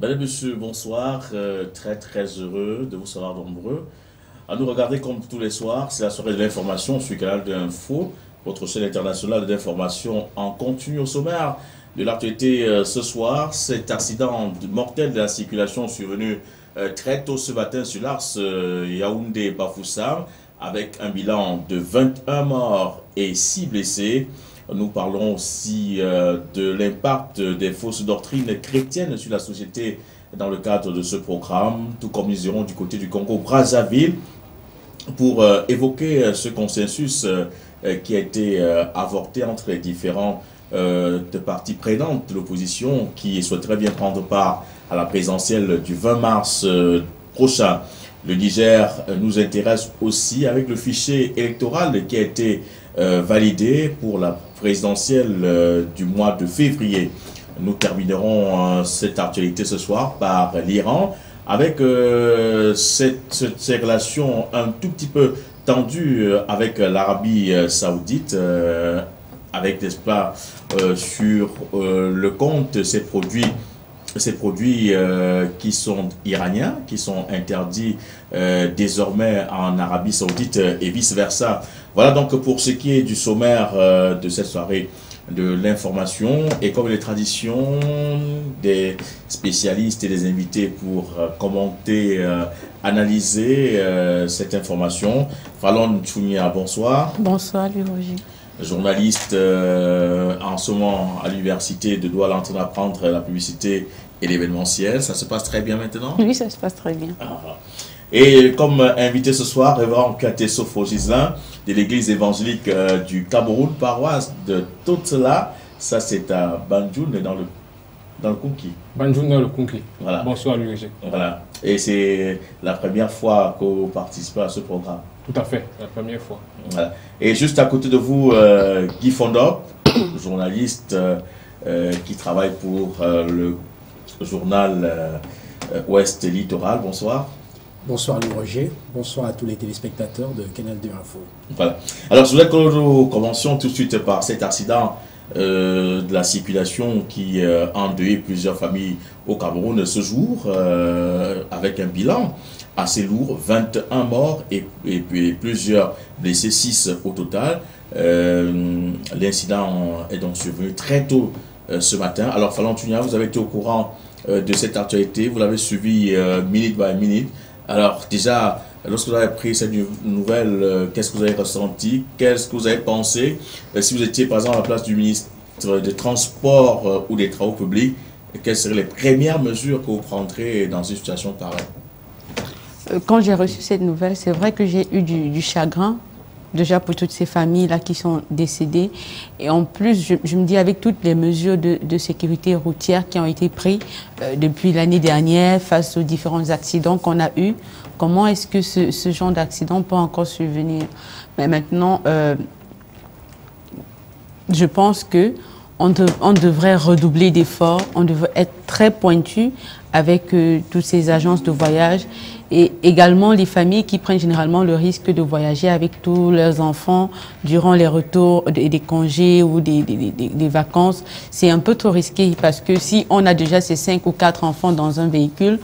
Madame, Monsieur, bonsoir. Très heureux de vous savoir nombreux. À nous regarder comme tous les soirs, c'est la soirée de l'information sur le canal d'Info, votre chaîne internationale d'information en continu au sommaire de l'actualité ce soir. Cet accident mortel de la circulation survenu très tôt ce matin sur l'axe Yaoundé-Bafoussam avec un bilan de 21 morts et 6 blessés. Nous parlons aussi de l'impact des fausses doctrines chrétiennes sur la société dans le cadre de ce programme, tout comme nous irons du côté du Congo-Brazzaville pour évoquer ce consensus qui a été avorté entre les différents parties prenantes de l'opposition qui souhaiteraient bien prendre part à la présidentielle du 20 mars prochain. Le Niger nous intéresse aussi avec le fichier électoral qui a été validé pour la présidentielle du mois de février. Nous terminerons cette actualité ce soir par l'Iran avec ces relations un tout petit peu tendues avec l'Arabie saoudite, avec n'est-ce pas sur le compte ces produits qui sont iraniens, qui sont interdits désormais en Arabie Saoudite et vice-versa. Voilà donc pour ce qui est du sommaire de cette soirée de l'information. Et comme les traditions des spécialistes et des invités pour commenter, analyser cette information. Fallon Tchounia, bonsoir. Bonsoir, Louis Roger. Journaliste en ce moment à l'université de Douala en train d'apprendre la publicité et l'événementiel. Ça se passe très bien maintenant? Oui, ça se passe très bien. Et comme invité ce soir, Révérend Katesso Gislain de l'église évangélique du Cameroun, paroisse de Totela. Ça, c'est à Banjoun, dans le Kunki. Banjoun dans le Kunki. Voilà. Bonsoir, Louis Roger. Voilà. Et c'est la première fois que vous participez à ce programme. Tout à fait, la première fois. Voilà. Et juste à côté de vous, Guy Fondop, journaliste qui travaille pour le journal Ouest Littoral. Bonsoir. Bonsoir Louis Roger, bonsoir à tous les téléspectateurs de Canal 2 Info. Voilà. Alors je voulais que nous commencions tout de suite par cet accident de la circulation qui a endeuillé plusieurs familles au Cameroun ce jour, avec un bilan assez lourd, 21 morts et plusieurs blessés, 6 au total. L'incident est donc survenu très tôt ce matin. Alors Fallon Tchounia, vous avez été au courant de cette actualité, vous l'avez suivi minute by minute. Alors déjà, lorsque vous avez pris cette nouvelle, qu'est-ce que vous avez ressenti? Qu'est-ce que vous avez pensé? Si vous étiez par exemple à la place du ministre des Transports ou des Travaux publics, quelles seraient les premières mesures que vous prendrez dans une situation pareille? Quand j'ai reçu cette nouvelle, c'est vrai que j'ai eu du chagrin, déjà pour toutes ces familles-là qui sont décédées. Et en plus, je me dis, avec toutes les mesures de sécurité routière qui ont été prises depuis l'année dernière face aux différents accidents qu'on a eus, comment est-ce que ce genre d'accident peut encore survenir? Mais maintenant, je pense que on devrait redoubler d'efforts, on devrait être très pointu avec toutes ces agences de voyage et également les familles qui prennent généralement le risque de voyager avec tous leurs enfants durant les retours des congés ou des vacances. C'est un peu trop risqué parce que si on a déjà ces 5 ou 4 enfants dans un véhicule,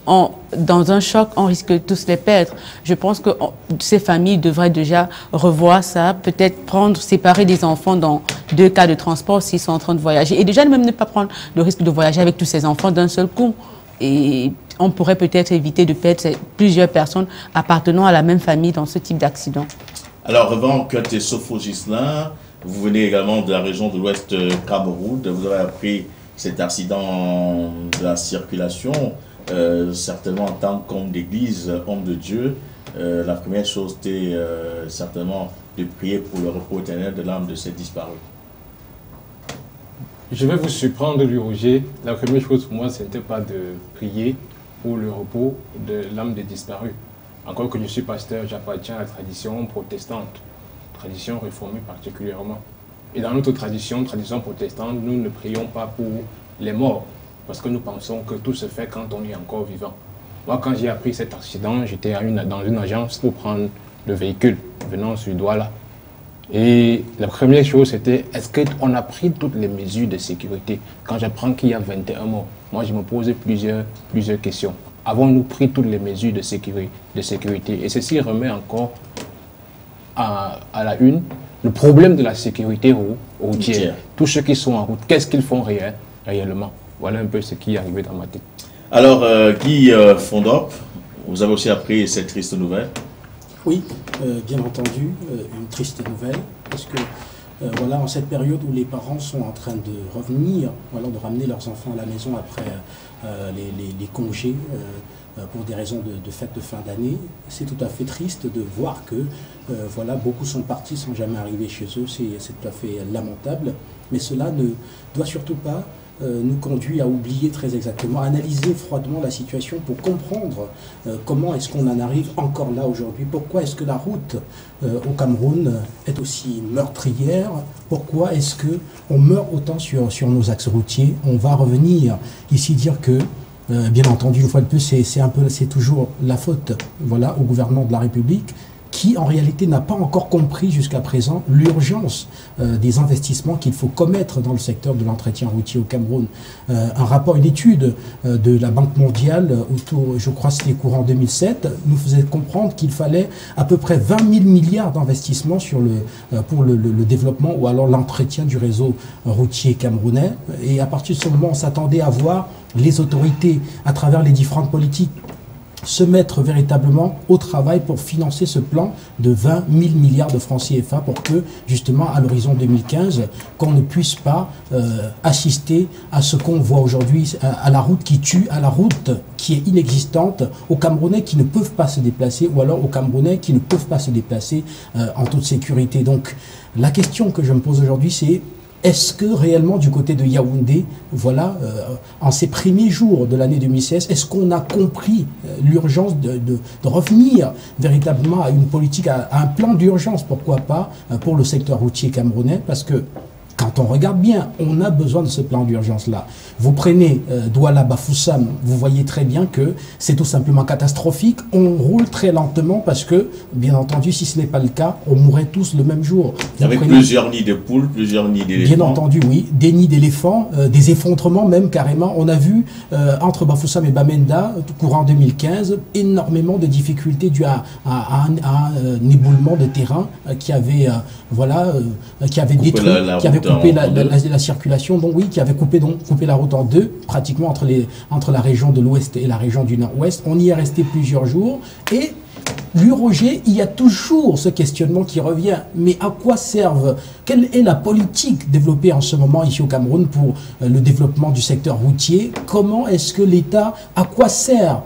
dans un choc, on risque de tous les perdre. Je pense que ces familles devraient déjà revoir ça, peut-être séparer des enfants dans 2 cas de transport s'ils sont en train de voyager. Et déjà, même ne pas prendre le risque de voyager avec tous ces enfants d'un seul coup. Et on pourrait peut-être éviter de perdre plusieurs personnes appartenant à la même famille dans ce type d'accident. Alors, Révérend Katesso Gislain, vous venez également de la région de l'Ouest Cameroun. Vous avez appris cet accident de la circulation. Certainement en tant qu'homme d'église, homme de Dieu, la première chose était certainement de prier pour le repos éternel de l'âme de ces disparus. Je vais vous surprendre, Louis Roger. La première chose pour moi, ce n'était pas de prier pour le repos de l'âme des disparus. Encore que je suis pasteur, j'appartiens à la tradition protestante, tradition réformée particulièrement. Et dans notre tradition protestante, nous ne prions pas pour les morts, parce que nous pensons que tout se fait quand on est encore vivant. Moi, quand j'ai appris cet accident, j'étais dans une agence pour prendre le véhicule venant sur Douala. Et la première chose, c'était, est-ce qu'on a pris toutes les mesures de sécurité? Quand j'apprends qu'il y a 21 morts, moi je me pose plusieurs questions. Avons-nous pris toutes les mesures de sécurité? Et ceci remet encore à la une le problème de la sécurité routière. Tous ceux qui sont en route, qu'est-ce qu'ils font réellement? Voilà un peu ce qui est arrivé dans ma tête. Alors, Guy Fondop, vous avez aussi appris cette triste nouvelle? Oui, bien entendu, une triste nouvelle, parce que voilà, en cette période où les parents sont en train de revenir, ou alors de ramener leurs enfants à la maison après les congés, pour des raisons de fête de fin d'année, c'est tout à fait triste de voir que voilà, beaucoup sont partis sans jamais arriver chez eux, c'est tout à fait lamentable, mais cela ne doit surtout pas nous conduit à oublier très exactement, à analyser froidement la situation pour comprendre comment est-ce qu'on en arrive encore là aujourd'hui. Pourquoi est-ce que la route au Cameroun est aussi meurtrière? Pourquoi est-ce qu'on meurt autant sur nos axes routiers? On va revenir ici dire que, bien entendu, une fois de plus, c'est toujours la faute, voilà, au gouvernement de la République, qui en réalité n'a pas encore compris jusqu'à présent l'urgence des investissements qu'il faut commettre dans le secteur de l'entretien routier au Cameroun. Un rapport, une étude de la Banque mondiale, autour, je crois que c'était courant 2007, nous faisait comprendre qu'il fallait à peu près 20 000 milliards d'investissements pour le développement ou alors l'entretien du réseau routier camerounais. Et à partir de ce moment, on s'attendait à voir les autorités, à travers les différentes politiques, se mettre véritablement au travail pour financer ce plan de 20 000 milliards de francs CFA pour que, justement, à l'horizon 2015, qu'on ne puisse pas assister à ce qu'on voit aujourd'hui, à la route qui tue, à la route qui est inexistante, aux Camerounais qui ne peuvent pas se déplacer, ou alors aux Camerounais qui ne peuvent pas se déplacer en toute sécurité. Donc, la question que je me pose aujourd'hui, c'est: est-ce que réellement du côté de Yaoundé, voilà, en ces premiers jours de l'année 2016, est-ce qu'on a compris l'urgence de revenir véritablement à une politique, à un plan d'urgence, pourquoi pas, pour le secteur routier camerounais? Parce que quand on regarde bien, on a besoin de ce plan d'urgence-là. Vous prenez Douala-Bafoussam, vous voyez très bien que c'est tout simplement catastrophique. On roule très lentement parce que, bien entendu, si ce n'est pas le cas, on mourrait tous le même jour. Avec plusieurs nids de poules, plusieurs nids d'éléphants. Bien entendu, oui. Des nids d'éléphants, des effondrements même carrément. On a vu entre Bafoussam et Bamenda, courant 2015, énormément de difficultés dues à un éboulement de terrain qui avait, qui avait détruit, qui avait coupé la circulation, donc oui, qui avait coupé la route en deux, pratiquement entre la région de l'Ouest et la région du Nord-Ouest. On y est resté plusieurs jours et Roger, il y a toujours ce questionnement qui revient. Mais à quoi servent, quelle est la politique développée en ce moment ici au Cameroun pour le développement du secteur routier? Comment est-ce que l'État, à quoi sert,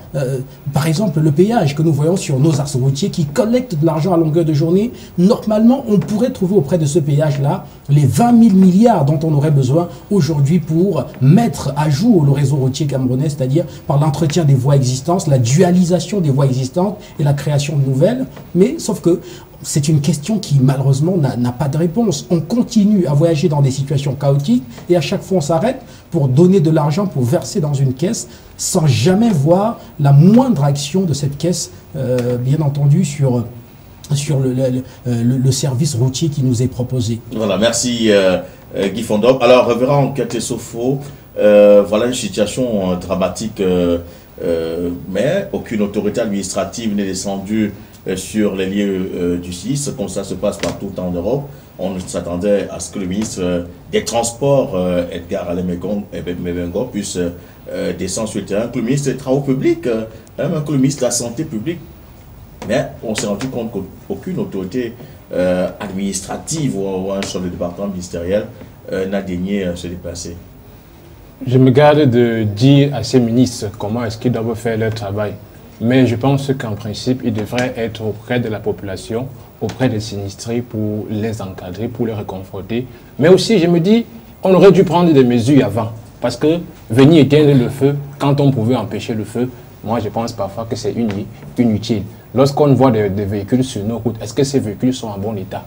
par exemple, le péage que nous voyons sur nos axes routiers qui collectent de l'argent à longueur de journée? Normalement, on pourrait trouver auprès de ce péage-là les 20 000 milliards dont on aurait besoin aujourd'hui pour mettre à jour le réseau routier camerounais, c'est-à-dire par l'entretien des voies existantes, la dualisation des voies existantes et la création de nouvelles. Mais sauf que c'est une question qui malheureusement n'a pas de réponse. On continue à voyager dans des situations chaotiques et à chaque fois on s'arrête pour donner de l'argent, pour verser dans une caisse sans jamais voir la moindre action de cette caisse, bien entendu, sur le service routier qui nous est proposé. Voilà, merci Guy Fondop. Alors, révérend Ketesofo, voilà une situation dramatique, mais aucune autorité administrative n'est descendue sur les lieux du CIS, comme ça se passe partout en Europe. On s'attendait à ce que le ministre des Transports, Edgar Alain-Mebengo, puisse descendre sur le terrain, que le ministre des Travaux publics, même que le ministre de la Santé publique. Mais on s'est rendu compte qu'aucune autorité administrative ou un chef de département ministériel n'a daigné se déplacer. Je me garde de dire à ces ministres comment est-ce qu'ils doivent faire leur travail. Mais je pense qu'en principe, ils devraient être auprès de la population, auprès des sinistrés pour les encadrer, pour les réconforter. Mais aussi, je me dis, on aurait dû prendre des mesures avant. Parce que venir éteindre le feu, quand on pouvait empêcher le feu, moi je pense parfois que c'est inutile. Lorsqu'on voit des véhicules sur nos routes, est-ce que ces véhicules sont en bon état?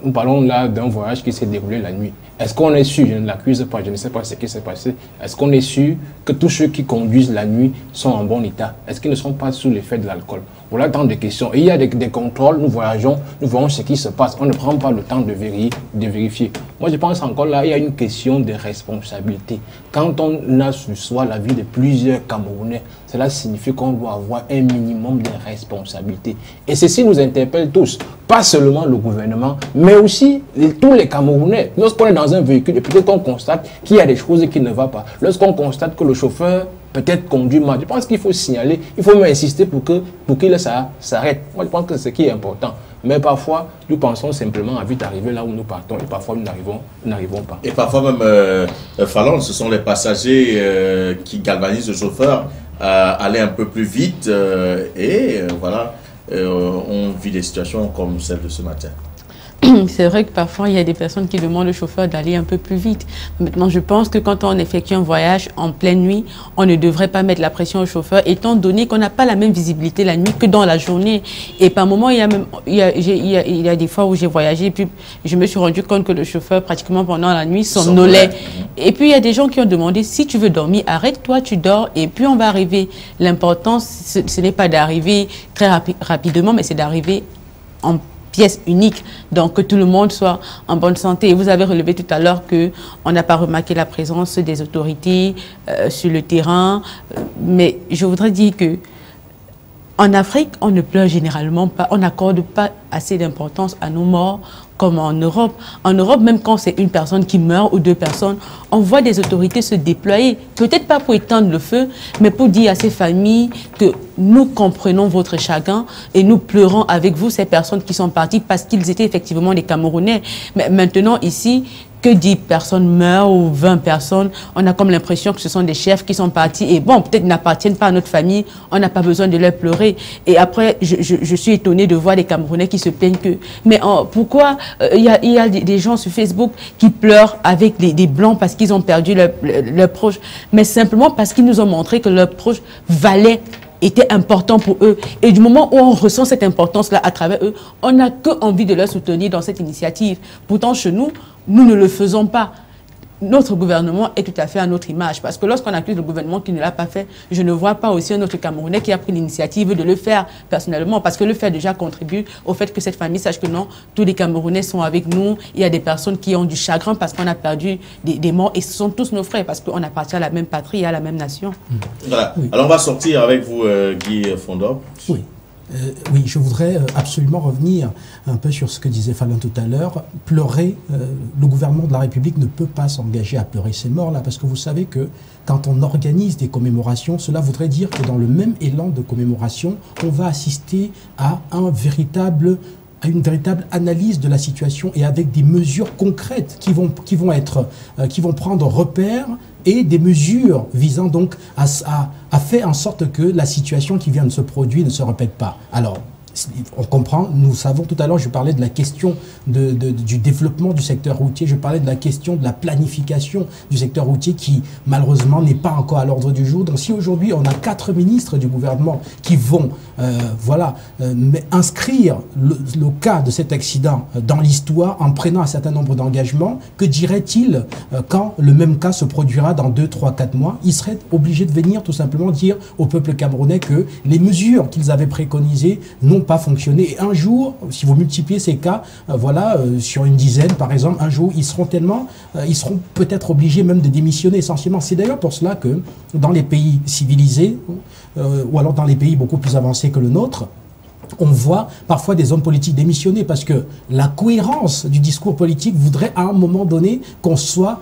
Nous parlons là d'un voyage qui s'est déroulé la nuit. Est-ce qu'on est sûr, je ne l'accuse pas, je ne sais pas ce qui s'est passé, est-ce qu'on est sûr que tous ceux qui conduisent la nuit sont en bon état? Est-ce qu'ils ne sont pas sous l'effet de l'alcool? Voilà tant de questions. Et il y a des contrôles, nous voyageons, nous voyons ce qui se passe. On ne prend pas le temps de vérifier. Moi, je pense encore là, il y a une question de responsabilité. Quand on a sur soi la vie de plusieurs Camerounais, cela signifie qu'on doit avoir un minimum de responsabilité. Et ceci nous interpelle tous, pas seulement le gouvernement, mais aussi tous les Camerounais. Lorsqu'on est dans un véhicule et peut-être qu'on constate qu'il y a des choses qui ne vont pas, lorsqu'on constate que le chauffeur peut-être conduit mal, je pense qu'il faut signaler, il faut même insister pour qu'il s'arrête. Moi, je pense que c'est ce qui est important. Mais parfois, nous pensons simplement à vite arriver là où nous partons et parfois nous n'arrivons pas. Et parfois même, Fallon, ce sont les passagers qui galvanisent le chauffeur à aller un peu plus vite voilà, on vit des situations comme celle de ce matin. C'est vrai que parfois, il y a des personnes qui demandent au chauffeur d'aller un peu plus vite. Maintenant, je pense que quand on effectue un voyage en pleine nuit, on ne devrait pas mettre la pression au chauffeur, étant donné qu'on n'a pas la même visibilité la nuit que dans la journée. Et par moment, il y a des fois où j'ai voyagé, et puis je me suis rendu compte que le chauffeur, pratiquement pendant la nuit, somnolait. Et puis, il y a des gens qui ont demandé, si tu veux dormir, arrête-toi, tu dors, et puis on va arriver. L'important, ce n'est pas d'arriver très rapidement, mais c'est d'arriver en pièce unique, donc que tout le monde soit en bonne santé. Et vous avez relevé tout à l'heure qu'on n'a pas remarqué la présence des autorités sur le terrain, mais je voudrais dire que en Afrique, on ne pleure généralement pas, on n'accorde pas assez d'importance à nos morts comme en Europe. En Europe, même quand c'est une personne qui meurt ou deux personnes, on voit des autorités se déployer, peut-être pas pour éteindre le feu, mais pour dire à ces familles que nous comprenons votre chagrin et nous pleurons avec vous ces personnes qui sont parties parce qu'ils étaient effectivement des Camerounais. Mais maintenant, ici, que 10 personnes meurent ou 20 personnes, on a comme l'impression que ce sont des chefs qui sont partis et bon, peut-être n'appartiennent pas à notre famille, on n'a pas besoin de leur pleurer. Et après, je suis étonnée de voir des Camerounais qui se plaignent que... Mais pourquoi il y a des gens sur Facebook qui pleurent avec des Blancs parce qu'ils ont perdu leurs proches, mais simplement parce qu'ils nous ont montré que leurs proches valaient, était important pour eux. Et du moment où on ressent cette importance-là à travers eux, on n'a que envie de leur soutenir dans cette initiative. Pourtant, chez nous, nous ne le faisons pas. Notre gouvernement est tout à fait à notre image. Parce que lorsqu'on accuse le gouvernement qui ne l'a pas fait, je ne vois pas aussi un autre Camerounais qui a pris l'initiative de le faire personnellement. Parce que le fait déjà contribue au fait que cette famille sache que non, tous les Camerounais sont avec nous. Il y a des personnes qui ont du chagrin parce qu'on a perdu des morts. Et ce sont tous nos frères parce qu'on appartient à la même patrie et à la même nation. Voilà. Oui. Alors on va sortir avec vous, Guy Fondop. Oui. Oui, je voudrais absolument revenir un peu sur ce que disait Fallon tout à l'heure. Pleurer, le gouvernement de la République ne peut pas s'engager à pleurer ces morts-là, parce que vous savez que quand on organise des commémorations, cela voudrait dire que dans le même élan de commémoration, on va assister à une véritable analyse de la situation et avec des mesures concrètes qui vont prendre repère et des mesures visant donc à faire en sorte que la situation qui vient de se produire ne se répète pas. Alors, on comprend, nous savons tout à l'heure, je parlais de la question du développement du secteur routier, je parlais de la question de la planification du secteur routier qui malheureusement n'est pas encore à l'ordre du jour. Donc si aujourd'hui on a 4 ministres du gouvernement qui vont inscrire le cas de cet accident dans l'histoire en prenant un certain nombre d'engagements, que dirait-il quand le même cas se produira dans 2, 3, 4 mois? Ils seraient obligés de venir tout simplement dire au peuple camerounais que les mesures qu'ils avaient préconisées n'ont pas fonctionné. Et un jour, si vous multipliez ces cas, sur une dizaine par exemple, un jour, ils seront peut-être obligés même de démissionner essentiellement. C'est d'ailleurs pour cela que dans les pays civilisés, ou alors dans les pays beaucoup plus avancés que le nôtre, on voit parfois des hommes politiques démissionner parce que la cohérence du discours politique voudrait à un moment donné qu'on soit,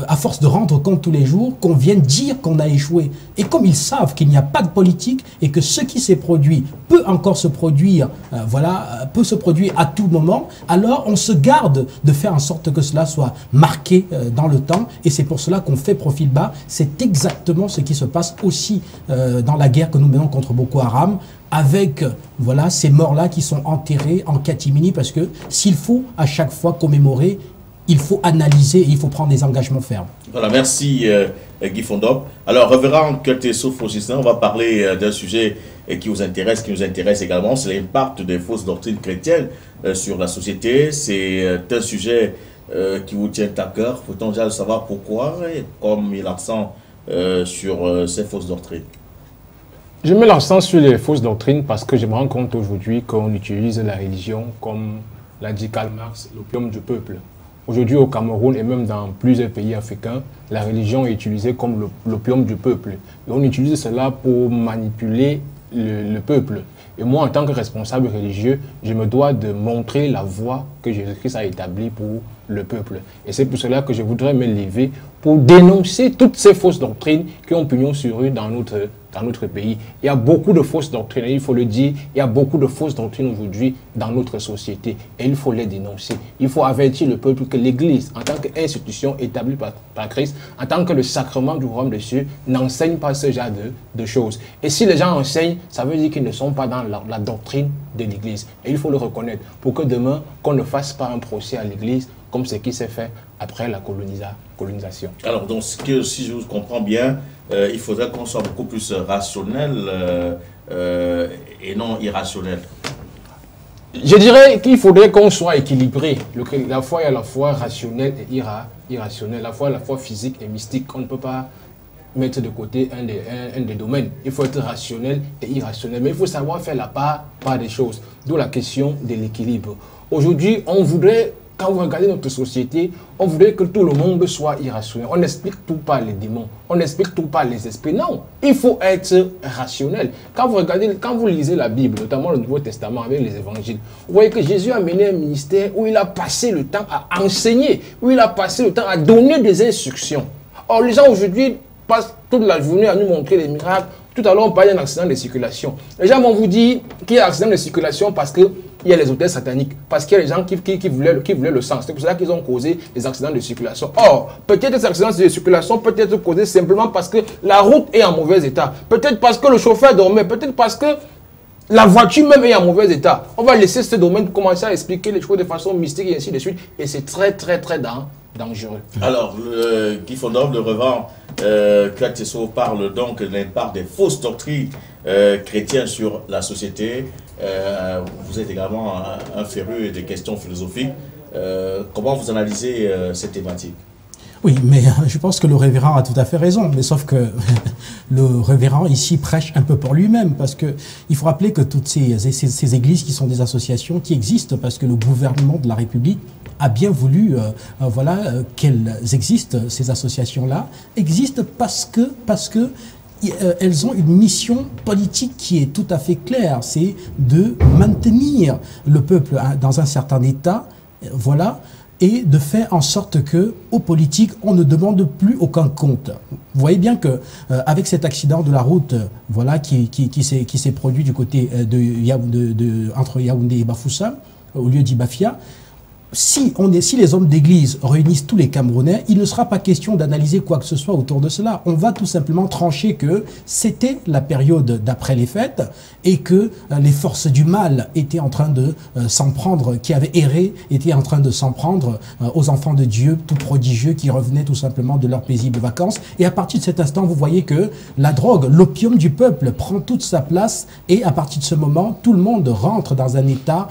à force de rendre compte tous les jours, qu'on vienne dire qu'on a échoué. Et comme ils savent qu'il n'y a pas de politique et que ce qui s'est produit peut encore se produire, peut se produire à tout moment, alors on se garde de faire en sorte que cela soit marqué dans le temps. Et c'est pour cela qu'on fait profil bas. C'est exactement ce qui se passe aussi dans la guerre que nous menons contre Boko Haram, avec ces morts-là qui sont enterrés en catimini, parce que s'il faut à chaque fois commémorer, il faut analyser et il faut prendre des engagements fermes. Voilà, merci Guy Fondop. Alors, révérend Kelteso Fosistin, on va parler d'un sujet qui vous intéresse, qui nous intéresse également, c'est l'impact des fausses doctrines chrétiennes sur la société. C'est un sujet qui vous tient à cœur. Faut-on déjà savoir pourquoi, et comme il l'accent sur ces fausses doctrines? Je mets l'accent sur les fausses doctrines parce que je me rends compte aujourd'hui qu'on utilise la religion, comme l'a dit Karl Marx, l'opium du peuple. Aujourd'hui au Cameroun et même dans plusieurs pays africains, la religion est utilisée comme l'opium du peuple. Et on utilise cela pour manipuler le peuple. Et moi, en tant que responsable religieux, je me dois de montrer la voie que Jésus-Christ a établie pour le peuple. Et c'est pour cela que je voudrais me lever pour dénoncer toutes ces fausses doctrines qui ont pignon sur rue dans notre pays. Il y a beaucoup de fausses doctrines, il faut le dire, il y a beaucoup de fausses doctrines aujourd'hui dans notre société et il faut les dénoncer. Il faut avertir le peuple que l'Église, en tant qu'institution établie par Christ, en tant que le sacrement du royaume des cieux, n'enseigne pas ce genre de choses. Et si les gens enseignent, ça veut dire qu'ils ne sont pas dans la doctrine de l'Église. Et il faut le reconnaître pour que demain, qu'on ne fasse pas un procès à l'Église comme ce qui s'est fait après la colonisation. Alors, donc, si je vous comprends bien, il faudrait qu'on soit beaucoup plus rationnel et non irrationnel. Je dirais qu'il faudrait qu'on soit équilibré. La foi est à la fois rationnelle et irrationnelle. La foi physique et mystique. On ne peut pas mettre de côté un des domaines. Il faut être rationnel et irrationnel. Mais il faut savoir faire la part des choses. D'où la question de l'équilibre. Aujourd'hui, on voudrait... Quand vous regardez notre société, on voudrait que tout le monde soit irrationnel. On n'explique tout par les démons. On n'explique tout par les esprits. Non, il faut être rationnel. Quand vous lisez la Bible, notamment le Nouveau Testament avec les évangiles, vous voyez que Jésus a mené un ministère où il a passé le temps à enseigner, où il a passé le temps à donner des instructions. Or, les gens aujourd'hui passent toute la journée à nous montrer les miracles. Tout à l'heure, on parlait d'un accident de circulation. Les gens vont vous dire qu'il y a un accident de circulation parce qu'il y a les hôtels sataniques, parce qu'il y a les gens qui voulaient le sang. C'est pour cela qu'ils ont causé des accidents de circulation. Or, peut-être que ces accidents de circulation peuvent être causés simplement parce que la route est en mauvais état. Peut-être parce que le chauffeur dormait. Peut-être parce que la voiture même est en mauvais état. On va laisser ce domaine commencer à expliquer les choses de façon mystique et ainsi de suite. Et c'est très, très, très dangereux. Alors, Guy Fondop, le revend Kelteso parle donc de l'impact des fausses doctrines chrétiennes sur la société. Vous êtes également un féru des questions philosophiques. Comment vous analysez cette thématique? Oui, mais je pense que le révérend a tout à fait raison, mais sauf que le révérend ici prêche un peu pour lui-même, parce que il faut rappeler que toutes ces églises qui sont des associations qui existent parce que le gouvernement de la République a bien voulu qu'elles existent, ces associations-là, existent parce que elles ont une mission politique qui est tout à fait claire, c'est de maintenir le peuple dans un certain état, voilà, et de faire en sorte que aux politiques, on ne demande plus aucun compte. Vous voyez bien que avec cet accident de la route, voilà, qui s'est produit du côté entre Yaoundé et Bafoussam, au lieu d'Ibafia, si les hommes d'église réunissent tous les Camerounais, il ne sera pas question d'analyser quoi que ce soit autour de cela. On va tout simplement trancher que c'était la période d'après les fêtes et que les forces du mal étaient en train de s'en prendre, qui avaient erré, étaient en train de s'en prendre aux enfants de Dieu, tout prodigieux, qui revenaient tout simplement de leurs paisibles vacances. Et à partir de cet instant, vous voyez que la drogue, l'opium du peuple, prend toute sa place et à partir de ce moment, tout le monde rentre dans un état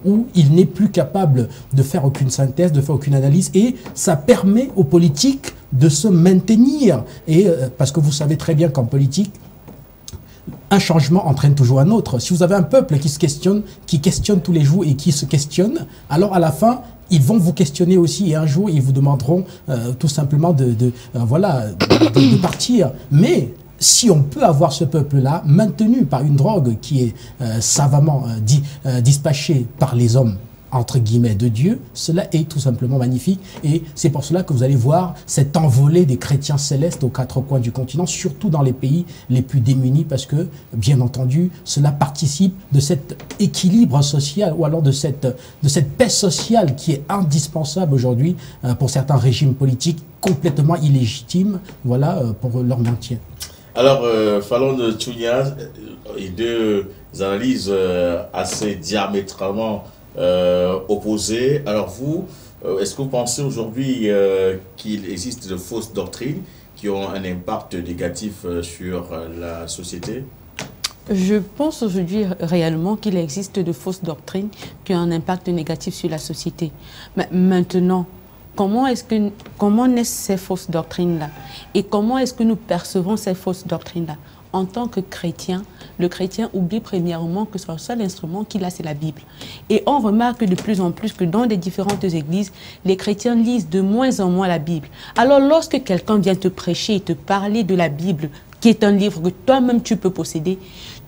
où il n'est plus capable de faire aucune synthèse, de faire aucune analyse, et ça permet aux politiques de se maintenir. Et parce que vous savez très bien qu'en politique, un changement entraîne toujours un autre. Si vous avez un peuple qui questionne tous les jours et qui se questionne, alors à la fin, ils vont vous questionner aussi, et un jour, ils vous demanderont tout simplement de partir. Mais si on peut avoir ce peuple-là maintenu par une drogue qui est savamment dispatchée par les hommes, entre guillemets, de Dieu, cela est tout simplement magnifique. Et c'est pour cela que vous allez voir cette envolée des chrétiens célestes aux quatre coins du continent, surtout dans les pays les plus démunis, parce que, bien entendu, cela participe de cet équilibre social, ou alors de cette paix sociale qui est indispensable aujourd'hui pour certains régimes politiques complètement illégitimes, voilà, pour leur maintien. Alors, Falon de Tchounia, deux analyses assez diamétralement opposées. Alors vous, Est-ce que vous pensez aujourd'hui qu'il existe de fausses doctrines qui ont un impact négatif sur la société? Je pense aujourd'hui réellement qu'il existe de fausses doctrines qui ont un impact négatif sur la société. Mais maintenant, comment naissent ces fausses doctrines-là? Et comment est-ce que nous percevons ces fausses doctrines-là? En tant que chrétien, le chrétien oublie premièrement que son seul instrument qu'il a, c'est la Bible. Et on remarque de plus en plus que dans les différentes églises, les chrétiens lisent de moins en moins la Bible. Alors lorsque quelqu'un vient te prêcher et te parler de la Bible, qui est un livre que toi-même tu peux posséder,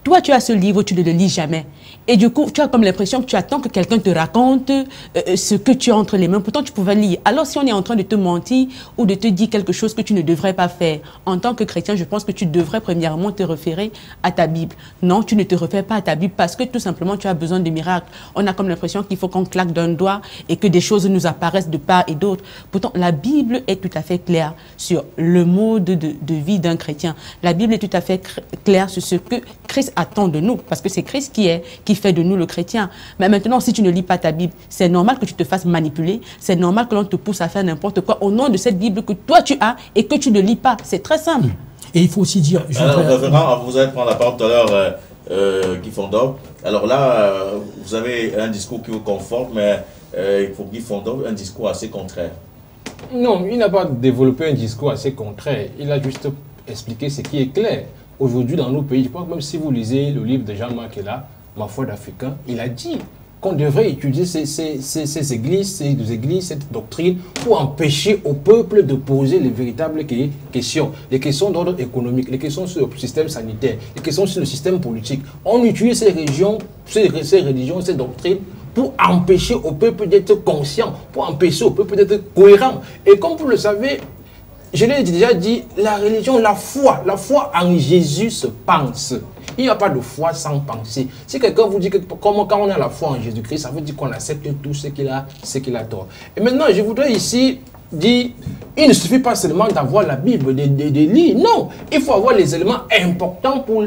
toi tu as ce livre, tu ne le lis jamais. Et du coup, tu as comme l'impression que tu attends que quelqu'un te raconte ce que tu as entre les mains. Pourtant, tu pouvais lire. Alors, si on est en train de te mentir ou de te dire quelque chose que tu ne devrais pas faire, en tant que chrétien, je pense que tu devrais premièrement te référer à ta Bible. Non, tu ne te réfères pas à ta Bible parce que tout simplement, tu as besoin de miracles. On a comme l'impression qu'il faut qu'on claque d'un doigt et que des choses nous apparaissent de part et d'autre. Pourtant, la Bible est tout à fait claire sur le mode de vie d'un chrétien. La Bible est tout à fait claire sur ce que Christ attend de nous, parce que c'est Christ qui fait de nous le chrétien. Mais maintenant, si tu ne lis pas ta Bible, c'est normal que tu te fasses manipuler, c'est normal que l'on te pousse à faire n'importe quoi au nom de cette Bible que toi tu as et que tu ne lis pas. C'est très simple. Et il faut aussi dire... Alors, vous allez prendre la parole tout à l'heure, Guy Fondorf. Alors là, vous avez un discours qui vous conforte, mais pour Guy Fondorf, un discours assez contraire. Non, il n'a pas développé un discours assez contraire. Il a juste expliqué ce qui est clair. Aujourd'hui, dans nos pays, je pense que même si vous lisez le livre de Jean-Marc là, Ma foi d'Africain, il a dit qu'on devrait étudier ces églises, cette doctrine, pour empêcher au peuple de poser les véritables questions. Les questions d'ordre économique, les questions sur le système sanitaire, les questions sur le système politique. On utilise ces religions, ces doctrines, pour empêcher au peuple d'être conscient, pour empêcher au peuple d'être cohérent. Et comme vous le savez, je l'ai déjà dit, la religion, la foi en Jésus se pense. Il n'y a pas de foi sans pensée. Si quelqu'un vous dit que quand on a la foi en Jésus-Christ, ça veut dire qu'on accepte tout ce qu'il a tort. Et maintenant, je voudrais ici dire, il ne suffit pas seulement d'avoir la Bible, de lire. Non, il faut avoir les éléments importants pour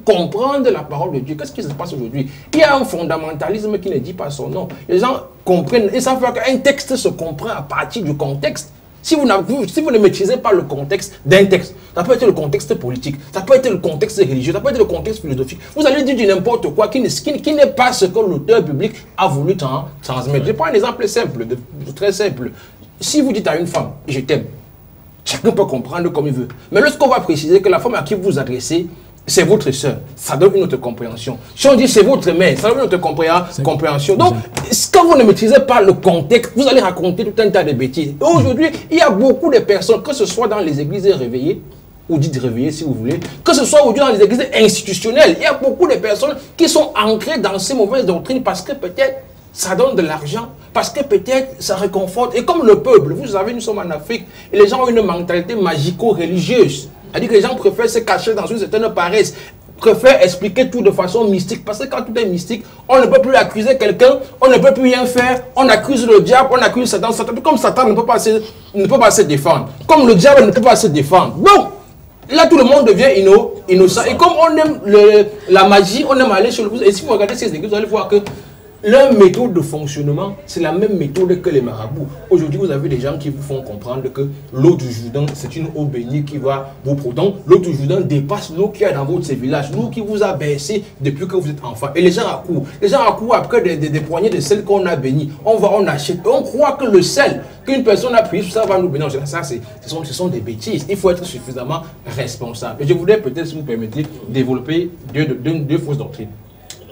comprendre la parole de Dieu. Qu'est-ce qui se passe aujourd'hui? Il y a un fondamentalisme qui ne dit pas son nom. Les gens comprennent, et ça fait qu'un texte se comprend à partir du contexte. Si vous ne maîtrisez pas le contexte d'un texte, ça peut être le contexte politique, ça peut être le contexte religieux, ça peut être le contexte philosophique. Vous allez dire du n'importe quoi qui n'est pas ce que l'auteur biblique a voulu transmettre. Je prends un exemple simple, très simple. Si vous dites à une femme, je t'aime, chacun peut comprendre comme il veut. Mais lorsqu'on va préciser que la femme à qui vous vous adressez, c'est votre soeur, ça donne une autre compréhension. Si on dit c'est votre mère, ça donne une autre compréhension. Donc, quand vous ne maîtrisez pas le contexte, vous allez raconter tout un tas de bêtises. Et aujourd'hui, il y a beaucoup de personnes, que ce soit dans les églises réveillées, ou dites réveillées si vous voulez, que ce soit aujourd'hui dans les églises institutionnelles, il y a beaucoup de personnes qui sont ancrées dans ces mauvaises doctrines parce que peut-être ça donne de l'argent, parce que peut-être ça réconforte. Et comme le peuple, vous savez, nous sommes en Afrique, et les gens ont une mentalité magico-religieuse. C'est-à-dire que les gens préfèrent se cacher dans une certaine paresse, préfèrent expliquer tout de façon mystique. Parce que quand tout est mystique, on ne peut plus accuser quelqu'un, on ne peut plus rien faire, on accuse le diable, on accuse Satan. Comme Satan ne peut pas se défendre, comme le diable ne peut pas se défendre. Donc, là, tout le monde devient innocent. Et comme on aime la magie, on aime aller sur le... Et si vous regardez ces églises, vous allez voir que leur méthode de fonctionnement, c'est la même méthode que les marabouts. Aujourd'hui, vous avez des gens qui vous font comprendre que l'eau du Jourdain, c'est une eau bénie qui va vous protéger. L'eau du Jourdain dépasse l'eau qu'il y a dans votre village, l'eau qui vous a bercé depuis que vous êtes enfant. Et les gens accourent. Les gens accourent après des poignées de sel qu'on a béni. On achète. On croit que le sel qu'une personne a pris, ça va nous bénir. Ça, ce sont des bêtises. Il faut être suffisamment responsable. Et je voudrais peut-être, si vous permettez, développer deux fausses doctrines.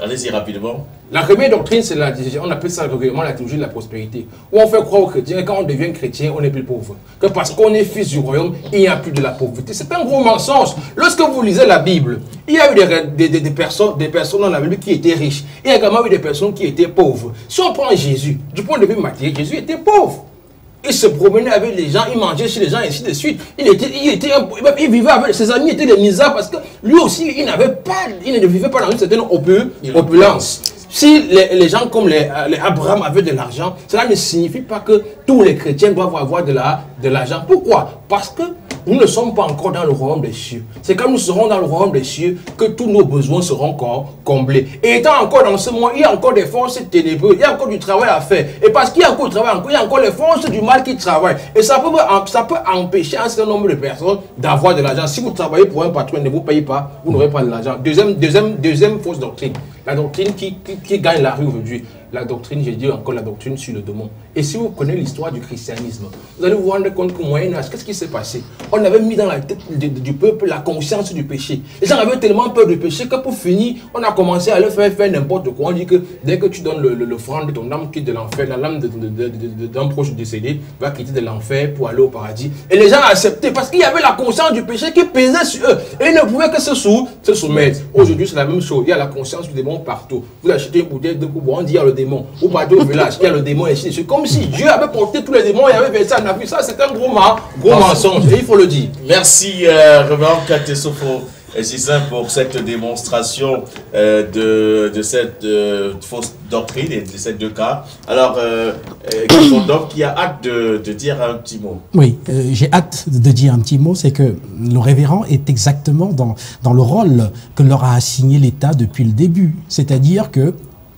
Allez-y rapidement. La première doctrine, c'est on appelle ça régulièrement la théologie de la prospérité. Où on fait croire aux chrétiens, quand on devient chrétien, on est plus pauvre. Que parce qu'on est fils du royaume, il n'y a plus de la pauvreté. C'est un gros mensonge. Lorsque vous lisez la Bible, il y a eu des personnes dans la Bible qui étaient riches. Il y a également eu des personnes qui étaient pauvres. Si on prend Jésus, du point de vue matériel, Jésus était pauvre. Il se promenait avec les gens, il mangeait chez les gens, et ainsi de suite. Il vivait avec ses amis, étaient des misables parce que lui aussi, il ne vivait pas dans une certaine opulence. Si les gens comme les Abraham avaient de l'argent, cela ne signifie pas que tous les chrétiens doivent avoir de l'argent. Pourquoi? Parce que nous ne sommes pas encore dans le royaume des cieux. C'est quand nous serons dans le royaume des cieux que tous nos besoins seront comblés. Et étant encore dans ce monde, il y a encore des forces ténébreuses, il y a encore du travail à faire. Et parce qu'il y a encore du travail, il y a encore les forces du mal qui travaillent. Et ça peut empêcher un certain nombre de personnes d'avoir de l'argent. Si vous travaillez pour un patron et ne vous payez pas, vous n'aurez pas de l'argent. Deuxième fausse doctrine. La doctrine qui gagne la rue aujourd'hui. La doctrine, j'ai dit encore la doctrine sur le démon. Et si vous connaissez l'histoire du christianisme, vous allez vous rendre compte qu'au Moyen-Âge, qu'est-ce qui s'est passé? On avait mis dans la tête du peuple la conscience du péché. Les gens avaient tellement peur du péché que pour finir, on a commencé à leur faire n'importe quoi. On dit que dès que tu donnes l'offrande, ton âme quitte de l'enfer, la l'âme d'un proche décédé va quitter de l'enfer pour aller au paradis. Et les gens acceptaient parce qu'il y avait la conscience du péché qui pesait sur eux. Et ils ne pouvaient que se soumettre. Aujourd'hui, c'est la même chose. Il y a la conscience du démon partout. Vous achetez une bouteille de coupe, on dit il y a le démon. Ou partez au village, il y a le démon ici. C'est comme si Dieu avait porté tous les démons et avait versé en appui. Ça, c'est un gros mensonge. Et il faut le dire. Merci, Révérend Katesofo Gisin, pour cette démonstration de cette fausse doctrine et de ces deux cas. Alors, qui a hâte de dire un petit mot. Oui, j'ai hâte de dire un petit mot, c'est que le révérend est exactement dans le rôle que leur a assigné l'État depuis le début. C'est-à-dire que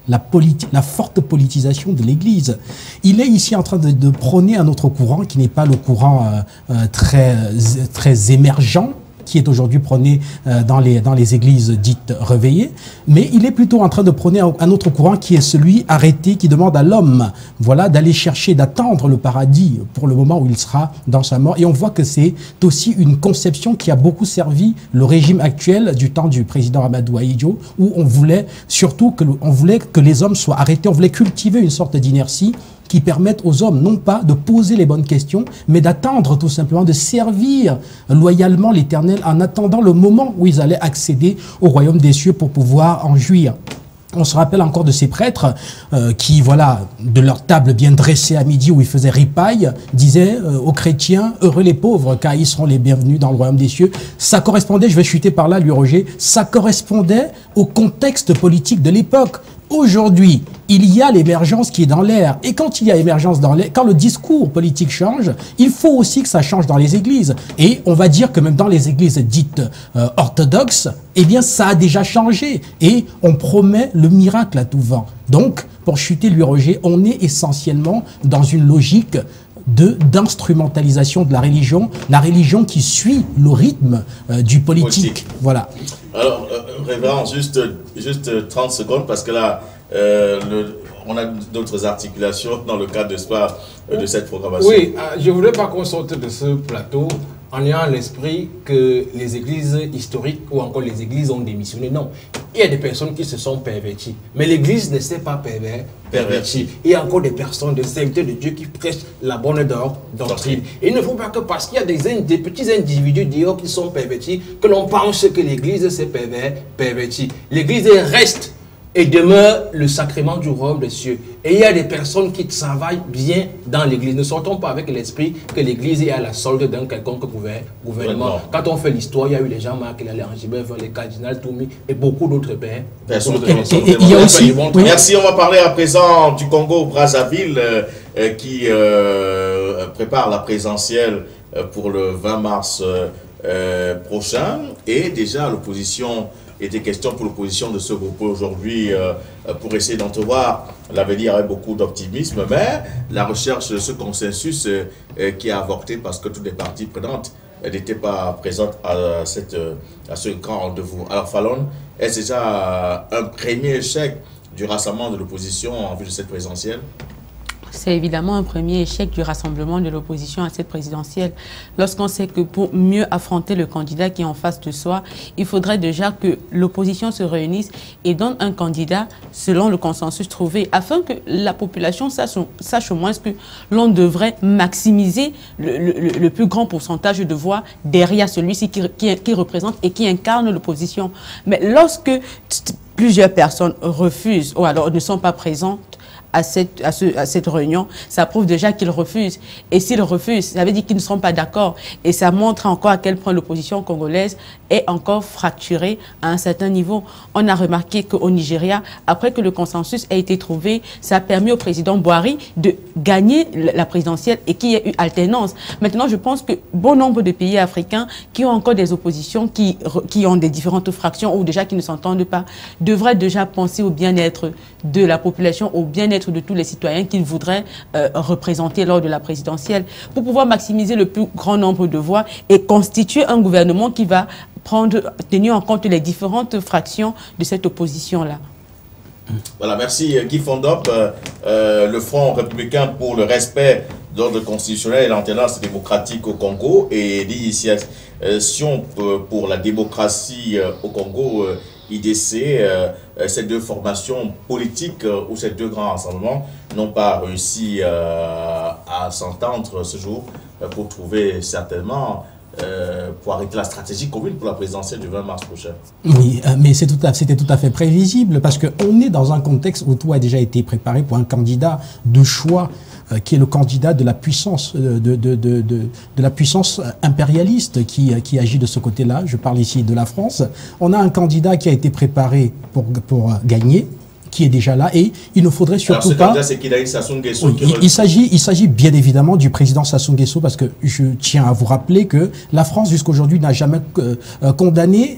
la forte politisation de l'Église. Il est ici en train de prôner un autre courant qui n'est pas le courant très émergent qui est aujourd'hui prôné dans les églises dites réveillées, mais il est plutôt en train de prôner un autre courant qui est celui arrêté, qui demande à l'homme, voilà, d'aller chercher, d'attendre le paradis pour le moment où il sera dans sa mort. Et on voit que c'est aussi une conception qui a beaucoup servi le régime actuel du temps du président Amadou Ahidjo, où on voulait surtout que les hommes soient arrêtés, on voulait cultiver une sorte d'inertie qui permettent aux hommes non pas de poser les bonnes questions, mais d'attendre tout simplement, de servir loyalement l'Éternel en attendant le moment où ils allaient accéder au royaume des cieux pour pouvoir en jouir. On se rappelle encore de ces prêtres qui, voilà, de leur table bien dressée à midi où ils faisaient ripaille, disaient aux chrétiens, heureux les pauvres, car ils seront les bienvenus dans le royaume des cieux. Ça correspondait, je vais chuter par là, lui Roger, ça correspondait au contexte politique de l'époque. Aujourd'hui, il y a l'émergence qui est dans l'air. Et quand il y a émergence dans l'air, quand le discours politique change, il faut aussi que ça change dans les églises. Et on va dire que même dans les églises dites orthodoxes, eh bien, ça a déjà changé. Et on promet le miracle à tout vent. Donc, pour chuter lui Roger, on est essentiellement dans une logique d'instrumentalisation de la religion qui suit le rythme du politique. Voilà. Alors, Révérend, juste 30 secondes, parce que là, on a d'autres articulations dans le cadre de cette programmation. Oui, je ne voudrais pas qu'on sorte de ce plateau en ayant à l'esprit que les églises historiques ou encore les églises ont démissionné. Non, il y a des personnes qui se sont perverties. Mais l'église ne s'est pas pervertie. Il y a encore des personnes, des serviteurs de Dieu qui prêchent la bonne doctrine. Et il ne faut pas que parce qu'il y a des petits individus dehors qui sont pervertis, que l'on pense que l'église s'est pervertie. L'église reste et demeure le sacrement du royaume des cieux. Et il y a des personnes qui travaillent bien dans l'église. Ne sortons pas avec l'esprit que l'église est à la solde d'un quelconque gouvernement. Quand on fait l'histoire, il y a eu les Jean-Marc Angibert, les cardinals Toumi et beaucoup d'autres personnes. Merci, on va parler à présent du Congo-Brazzaville qui prépare la présidentielle pour le 20 mars prochain. Et déjà l'opposition et des questions pour l'opposition de se grouper aujourd'hui pour essayer d'entrevoir l'avenir avec beaucoup d'optimisme, mais la recherche de ce consensus qui a avorté parce que toutes les parties prenantes n'étaient pas présentes à ce grand rendez-vous. Alors Fallon, est-ce déjà un premier échec du rassemblement de l'opposition en vue de cette présidentielle? C'est évidemment un premier échec du rassemblement de l'opposition à cette présidentielle. Lorsqu'on sait que pour mieux affronter le candidat qui est en face de soi, il faudrait déjà que l'opposition se réunisse et donne un candidat selon le consensus trouvé, afin que la population sache au moins que l'on devrait maximiser le plus grand pourcentage de voix derrière celui-ci qui représente et qui incarne l'opposition. Mais lorsque plusieurs personnes refusent ou alors ne sont pas présentes à cette réunion, ça prouve déjà qu'ils refusent. Et s'ils refusent, ça veut dire qu'ils ne seront pas d'accord. Et ça montre encore à quel point l'opposition congolaise est encore fracturée à un certain niveau. On a remarqué qu'au Nigeria, après que le consensus a été trouvé, ça a permis au président Buhari de gagner la présidentielle et qu'il y ait eu alternance. Maintenant, je pense que bon nombre de pays africains qui ont encore des oppositions, qui ont des différentes fractions ou déjà qui ne s'entendent pas, devraient déjà penser au bien-être de la population, au bien-être de tous les citoyens qu'ils voudraient représenter lors de la présidentielle, pour pouvoir maximiser le plus grand nombre de voix et constituer un gouvernement qui va tenir en compte les différentes fractions de cette opposition-là. Voilà, merci Guy Fondop. Le Front républicain pour le respect de l'ordre constitutionnel et l'alternance démocratique au Congo et l'Initiation pour la démocratie au Congo, IDC, ces deux formations politiques ou ces deux grands rassemblements n'ont pas réussi à s'entendre ce jour pour trouver certainement pour arrêter la stratégie commune pour la présidentielle du 20 mars prochain. Oui, mais c'était tout à fait prévisible parce qu'on est dans un contexte où tout a déjà été préparé pour un candidat de choix qui est le candidat de la puissance, de la puissance impérialiste qui agit de ce côté-là. Je parle ici de la France. On a un candidat qui a été préparé pour gagner, qui est déjà là, et il ne faudrait surtout pas... Il s'agit bien évidemment du président Sassou Nguesso, parce que je tiens à vous rappeler que la France jusqu'aujourd'hui n'a jamais condamné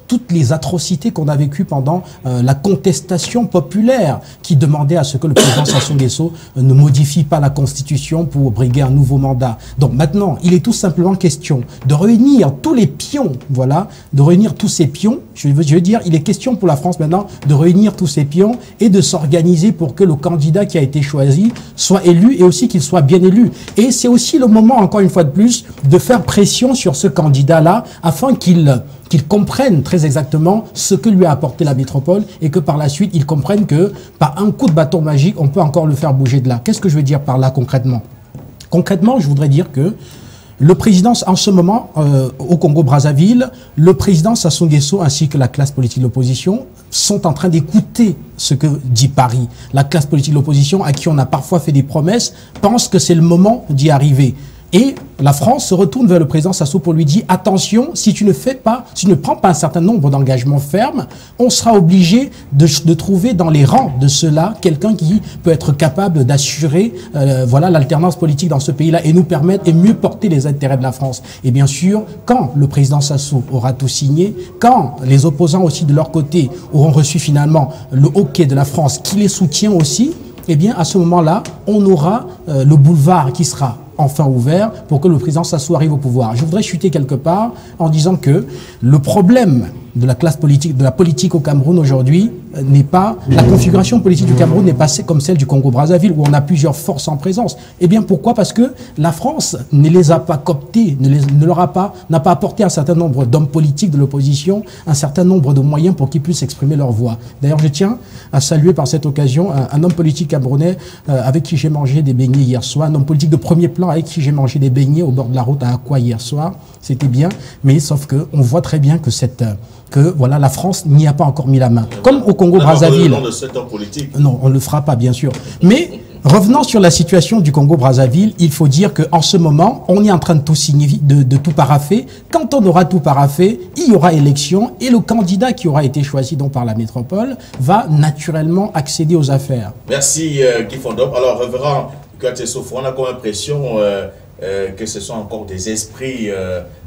toutes les atrocités qu'on a vécues pendant la contestation populaire qui demandait à ce que le président Sassou Nguesso ne modifie pas la Constitution pour briguer un nouveau mandat. Donc maintenant, il est tout simplement question de réunir tous les pions, voilà, de réunir tous ces pions. Je veux dire, il est question pour la France maintenant de réunir tous ces pions et de s'organiser pour que le candidat qui a été choisi soit élu et aussi qu'il soit bien élu. Et c'est aussi le moment, encore une fois de plus, de faire pression sur ce candidat-là afin qu'il comprenne très exactement ce que lui a apporté la métropole et que par la suite, il comprenne que par un coup de bâton magique, on peut encore le faire bouger de là. Qu'est-ce que je veux dire par là concrètement? Concrètement, je voudrais dire que le président, en ce moment, au Congo-Brazzaville, le président Sassou Nguesso ainsi que la classe politique de l'opposition sont en train d'écouter ce que dit Paris. La classe politique de l'opposition, à qui on a parfois fait des promesses, pense que c'est le moment d'y arriver. Et la France se retourne vers le président Sassou pour lui dire attention, si tu ne prends pas un certain nombre d'engagements fermes, on sera obligé de trouver dans les rangs de ceux-là quelqu'un qui peut être capable d'assurer voilà, l'alternance politique dans ce pays-là et nous permettre et mieux porter les intérêts de la France. Et bien sûr, quand le président Sassou aura tout signé, quand les opposants aussi de leur côté auront reçu finalement le hockey de la France qui les soutient aussi, eh bien à ce moment-là, on aura le boulevard qui sera enfin ouvert pour que le président Sassou arrive au pouvoir. Je voudrais chuter quelque part en disant que le problème de la classe politique, de la politique au Cameroun aujourd'hui n'est pas, la configuration politique du Cameroun n'est pas comme celle du Congo-Brazzaville où on a plusieurs forces en présence. Eh bien pourquoi? Parce que la France ne les a pas cooptés, n'a pas apporté un certain nombre d'hommes politiques de l'opposition, un certain nombre de moyens pour qu'ils puissent exprimer leur voix. D'ailleurs je tiens à saluer par cette occasion un homme politique camerounais avec qui j'ai mangé des beignets hier soir, un homme politique de premier plan avec qui j'ai mangé des beignets au bord de la route à Akwa hier soir. C'était bien, mais sauf qu'on voit très bien que voilà, la France n'y a pas encore mis la main. Comme au Congo-Brazzaville. Non, on ne le fera pas, bien sûr. Mais revenons sur la situation du Congo-Brazzaville, il faut dire qu'en ce moment, on est en train de tout signer, de tout paraffer. Quand on aura tout paraffé, il y aura élection et le candidat qui aura été choisi donc par la métropole va naturellement accéder aux affaires. Merci Guy Fondop. Alors, révérend Kouyaté-Sofo, on a comme impression que ce sont encore des esprits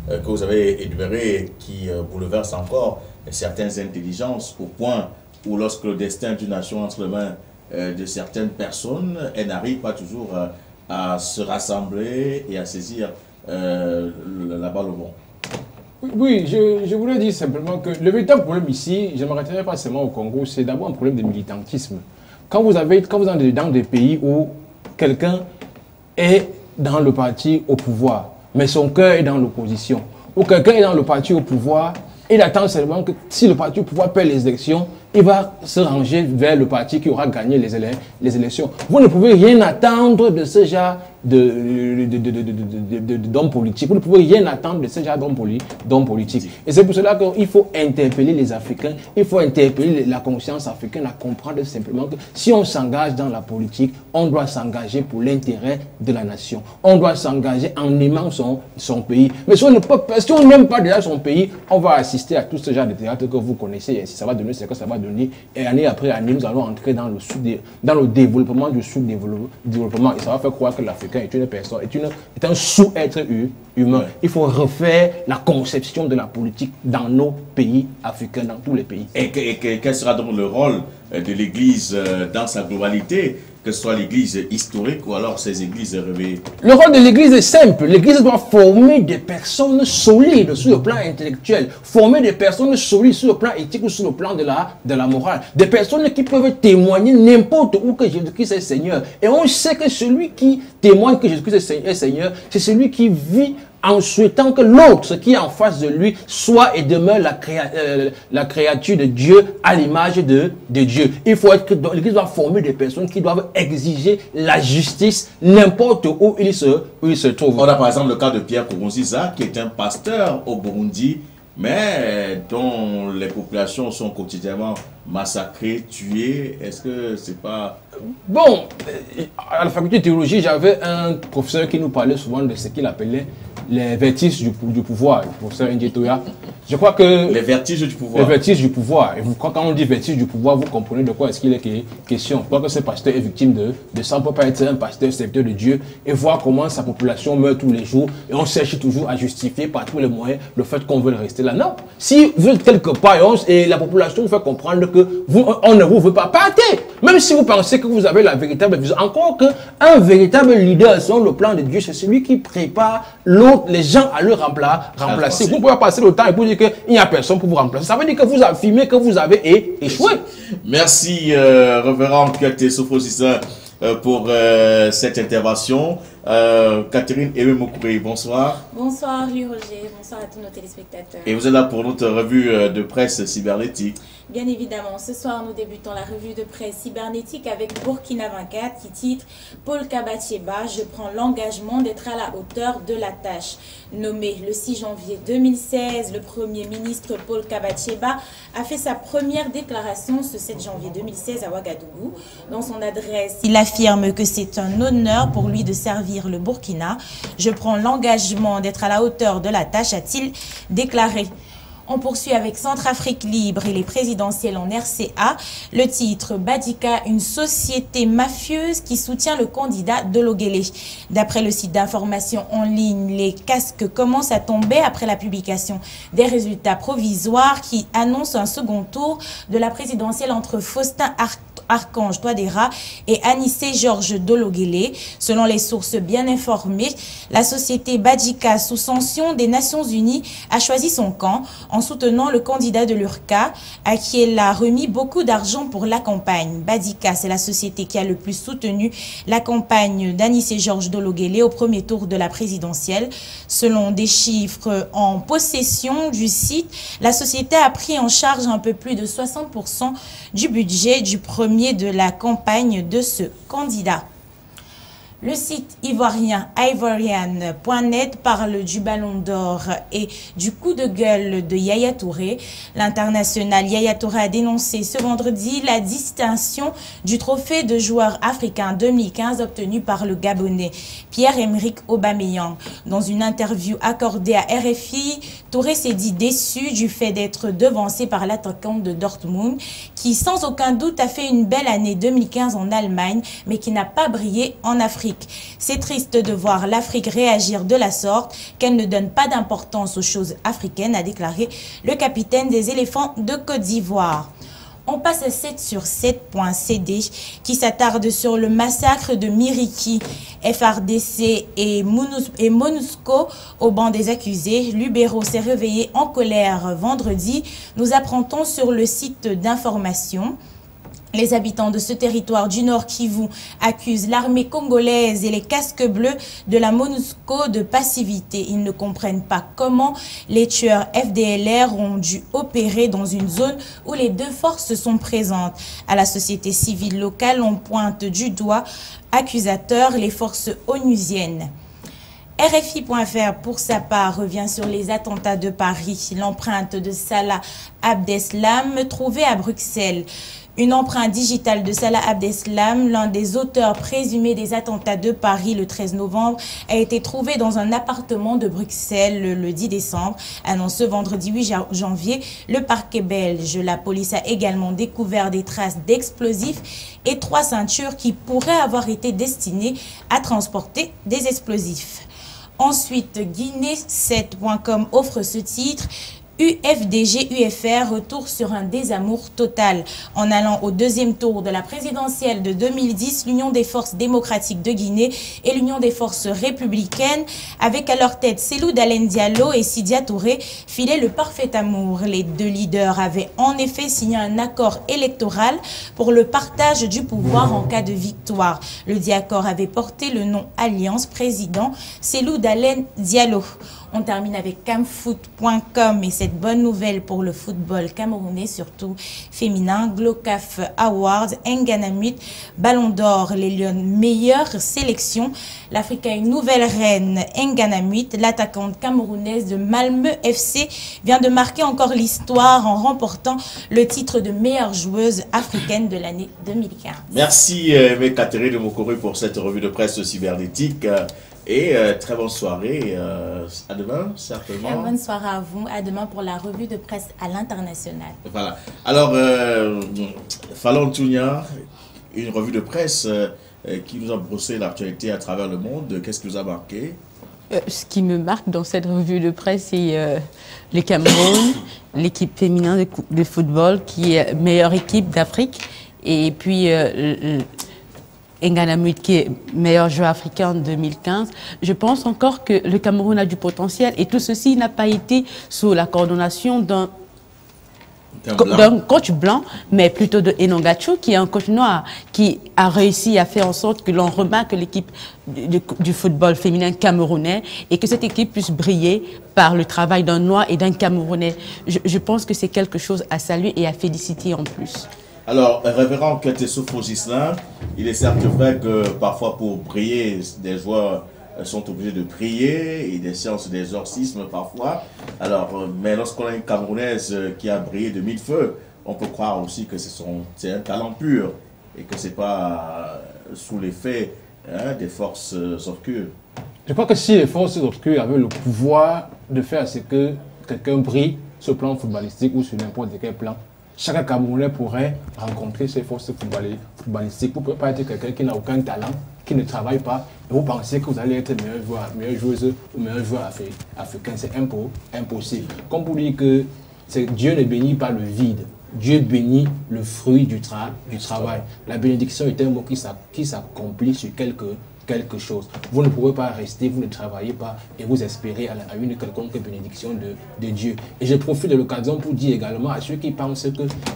que vous avez énumérés qui bouleversent encore certaines intelligences au point où lorsque le destin d'une nation entre les mains de certaines personnes, elles n'arrivent pas toujours à se rassembler et à saisir la balle au bon. Oui, je voulais dire simplement que le véritable problème ici, je ne m'arrêterai pas seulement au Congo, c'est d'abord un problème de militantisme. Quand vous êtes dans des pays où quelqu'un est dans le parti au pouvoir, mais son cœur est dans l'opposition, ou quelqu'un est dans le parti au pouvoir, il attend seulement que si le parti au pouvoir perd les élections, il va se ranger vers le parti qui aura gagné les élections. Vous ne pouvez rien attendre de ce genre d'hommes politiques. Vous ne pouvez rien attendre de ce genre d'hommes politiques. Et c'est pour cela qu'il faut interpeller les Africains, il faut interpeller la conscience africaine à comprendre simplement que si on s'engage dans la politique, on doit s'engager pour l'intérêt de la nation. On doit s'engager en aimant son pays. Mais si on n'aime pas déjà son pays, on va assister à tout ce genre de théâtre que vous connaissez. Et si ça va donner ce que ça va donner, et année après année, nous allons entrer dans le développement du sous-développement. Et ça va faire croire que l'Africain est une personne, est un sous-être humain. Ouais. Il faut refaire la conception de la politique dans nos pays africains, dans tous les pays. Et quel sera donc le rôle de l'Église dans sa globalité, que ce soit l'Église historique ou alors ces églises réveillées? Le rôle de l'Église est simple. L'Église doit former des personnes solides sur le plan intellectuel, former des personnes solides sur le plan éthique ou sur le plan de la morale, des personnes qui peuvent témoigner n'importe où que Jésus-Christ est Seigneur. Et on sait que celui qui témoigne que Jésus-Christ est Seigneur, c'est celui qui vit en souhaitant que l'autre qui est en face de lui soit et demeure la créature de Dieu à l'image de Dieu. Il faut être que l'Église doit former des personnes qui doivent exiger la justice n'importe où il se trouve. On a par exemple le cas de Pierre Nkurunziza qui est un pasteur au Burundi, mais dont les populations sont quotidiennement massacrées, tuées. Est-ce que c'est pas... Bon, à la faculté de théologie, j'avais un professeur qui nous parlait souvent de ce qu'il appelait les vertiges du pouvoir, le professeur Ndjetoya. Je crois que... Les vertiges du pouvoir. Les vertiges du pouvoir. Et vous, quand on dit vertiges du pouvoir, vous comprenez de quoi est-ce qu'il est question. Je crois que ce pasteur est victime de ça. On ne peut pas être un pasteur serviteur de Dieu et voir comment sa population meurt tous les jours. Et on cherche toujours à justifier par tous les moyens le fait qu'on veut rester là. Non. Si vous êtes quelque part et la population vous fait comprendre que on ne vous veut pas, partez. Même si vous pensez que vous avez la véritable vision. Encore qu'un véritable leader selon le plan de Dieu, c'est celui qui prépare les gens à le remplacer. Vous pouvez passer le temps et vous dire qu'il n'y a personne pour vous remplacer. Ça veut dire que vous affirmez que vous avez échoué. Merci, révérend Kouyaté Sophrosissa, pour cette intervention. Catherine Aimé-Moukouré, bonsoir. Bonsoir, Louis Roger. Bonsoir à tous nos téléspectateurs. Et vous êtes là pour notre revue de presse cybernétique. Bien évidemment, ce soir nous débutons la revue de presse cybernétique avec Burkina 24 qui titre « Paul Kabatieba, je prends l'engagement d'être à la hauteur de la tâche ». Nommé le 6 janvier 2016, le Premier ministre Paul Kabatieba a fait sa première déclaration ce 7 janvier 2016 à Ouagadougou. Dans son adresse, il affirme que c'est un honneur pour lui de servir le Burkina. « Je prends l'engagement d'être à la hauteur de la tâche », a-t-il déclaré. On poursuit avec Centrafrique Libre et les présidentielles en RCA. Le titre « Badika, une société mafieuse qui soutient le candidat Dologele ». D'après le site d'information en ligne, les casques commencent à tomber après la publication des résultats provisoires qui annoncent un second tour de la présidentielle entre Faustin Archange Touadéra et Anissé Georges Dologele. Selon les sources bien informées, la société Badika, sous sanction des Nations Unies, a choisi son camp en soutenant le candidat de l'URCA, à qui elle a remis beaucoup d'argent pour la campagne. Badika, c'est la société qui a le plus soutenu la campagne d'Anissé Georges Dologele au premier tour de la présidentielle. Selon des chiffres en possession du site, la société a pris en charge un peu plus de 60% du budget du premier de la campagne de ce candidat. Le site ivoirien Ivorian.net parle du Ballon d'Or et du coup de gueule de Yaya Touré. L'international Yaya Touré a dénoncé ce vendredi la distinction du trophée de joueur africain 2015 obtenu par le Gabonais Pierre-Emerick Aubameyang. Dans une interview accordée à RFI, Touré s'est dit déçu du fait d'être devancé par l'attaquant de Dortmund qui sans aucun doute a fait une belle année 2015 en Allemagne mais qui n'a pas brillé en Afrique. C'est triste de voir l'Afrique réagir de la sorte, qu'elle ne donne pas d'importance aux choses africaines, a déclaré le capitaine des éléphants de Côte d'Ivoire. On passe à 7 sur 7.cd qui s'attarde sur le massacre de Miriki, FRDC et MONUSCO au banc des accusés. L'Ubéro s'est réveillé en colère vendredi. Nous apprendons sur le site d'information. Les habitants de ce territoire du Nord Kivu accusent l'armée congolaise et les casques bleus de la MONUSCO de passivité. Ils ne comprennent pas comment les tueurs FDLR ont dû opérer dans une zone où les deux forces sont présentes. À la société civile locale, on pointe du doigt accusateur les forces onusiennes. RFI.fr, pour sa part, revient sur les attentats de Paris. L'empreinte de Salah Abdeslam trouvée à Bruxelles. Une empreinte digitale de Salah Abdeslam, l'un des auteurs présumés des attentats de Paris le 13 novembre, a été trouvée dans un appartement de Bruxelles le 10 décembre. Annonce ce vendredi 8 janvier le parquet belge. La police a également découvert des traces d'explosifs et 3 ceintures qui pourraient avoir été destinées à transporter des explosifs. Ensuite, Guinée7.com offre ce titre. UFDG-UFR, retour sur un désamour total. En allant au deuxième tour de la présidentielle de 2010, l'Union des forces démocratiques de Guinée et l'Union des forces républicaines, avec à leur tête Cellou Dalein Diallo et Sidya Touré, filaient le parfait amour. Les deux leaders avaient en effet signé un accord électoral pour le partage du pouvoir en cas de victoire. Le dit accord avait porté le nom Alliance Président Cellou Dalein Diallo. On termine avec camfoot.com et cette bonne nouvelle pour le football camerounais, surtout féminin. Glocaf Awards, Nganamut, Ballon d'Or, les Lions, meilleure sélection. L'Afrique a une nouvelle reine, Nganamut, l'attaquante camerounaise de Malmö FC, vient de marquer encore l'histoire en remportant le titre de meilleure joueuse africaine de l'année 2015. Merci Catherine de Mokoro pour cette revue de presse cybernétique. Et très bonne soirée, à demain certainement. Très bonne soirée à vous, à demain pour la revue de presse à l'international. Voilà, alors Fallon Tounia, une revue de presse qui nous a brossé l'actualité à travers le monde. Qu'est-ce qui vous a marqué? Ce qui me marque dans cette revue de presse, c'est le Cameroun, l'équipe féminin de football qui est meilleure équipe d'Afrique, et puis Nganamut qui est meilleur joueur africain en 2015. Je pense encore que le Cameroun a du potentiel et tout ceci n'a pas été sous la coordination d'un coach blanc, mais plutôt de Enongachu, qui est un coach noir, qui a réussi à faire en sorte que l'on remarque l'équipe du football féminin camerounais et que cette équipe puisse briller par le travail d'un noir et d'un Camerounais. Je pense que c'est quelque chose à saluer et à féliciter en plus. Alors, révérend Keteso Fosisla, il est certes vrai que parfois pour briller, des joueurs sont obligés de prier et des séances d'exorcisme parfois. Alors, mais lorsqu'on a une Camerounaise qui a brillé de mille feux, on peut croire aussi que c'est un talent pur et que c'est pas sous l'effet des forces obscures. Je crois que si les forces obscures avaient le pouvoir de faire ce que quelqu'un brille sur le plan footballistique ou sur n'importe quel plan, chaque Camerounais pourrait rencontrer ces forces footballistiques. Vous ne pouvez pas être quelqu'un qui n'a aucun talent, qui ne travaille pas, et vous pensez que vous allez être meilleure joueuse ou meilleur joueur africain. C'est impossible. Comme pour dire que Dieu ne bénit pas le vide. Dieu bénit le fruit du travail. La bénédiction est un mot qui s'accomplit sur quelque chose. Vous ne pouvez pas rester, vous ne travaillez pas et vous espérez à une quelconque bénédiction de Dieu. Et je profite de l'occasion pour dire également à ceux qui pensent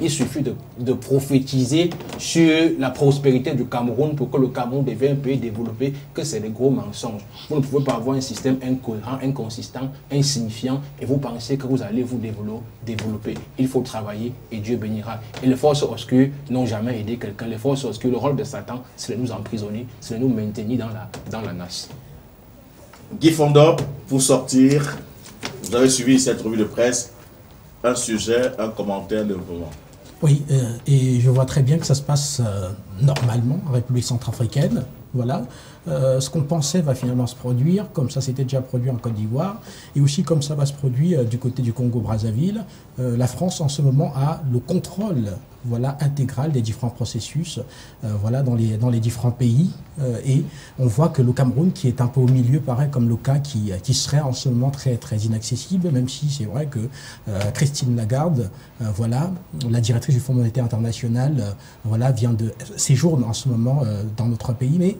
qu'il suffit de prophétiser sur la prospérité du Cameroun pour que le Cameroun devienne un pays développé, que c'est des gros mensonges. Vous ne pouvez pas avoir un système incohérent, inconsistant, insignifiant et vous pensez que vous allez vous développer. Il faut travailler et Dieu bénira. Et les forces obscures n'ont jamais aidé quelqu'un. Les forces obscures, le rôle de Satan, c'est de nous emprisonner, c'est de nous maintenir dans la nasse. Guy Fondop, pour sortir, vous avez suivi cette revue de presse, un sujet, un commentaire de moment. Oui, et je vois très bien que ça se passe normalement en République centrafricaine. Voilà. Ce qu'on pensait va finalement se produire, comme ça s'était déjà produit en Côte d'Ivoire, et aussi comme ça va se produire du côté du Congo-Brazzaville. La France en ce moment a le contrôle intégral des différents processus dans les différents pays. Et on voit que le Cameroun, qui est un peu au milieu, paraît comme le cas qui serait en ce moment très, très inaccessible, même si c'est vrai que Christine Lagarde, la directrice du Fonds monétaire international, vient de séjourne en ce moment dans notre pays. Mais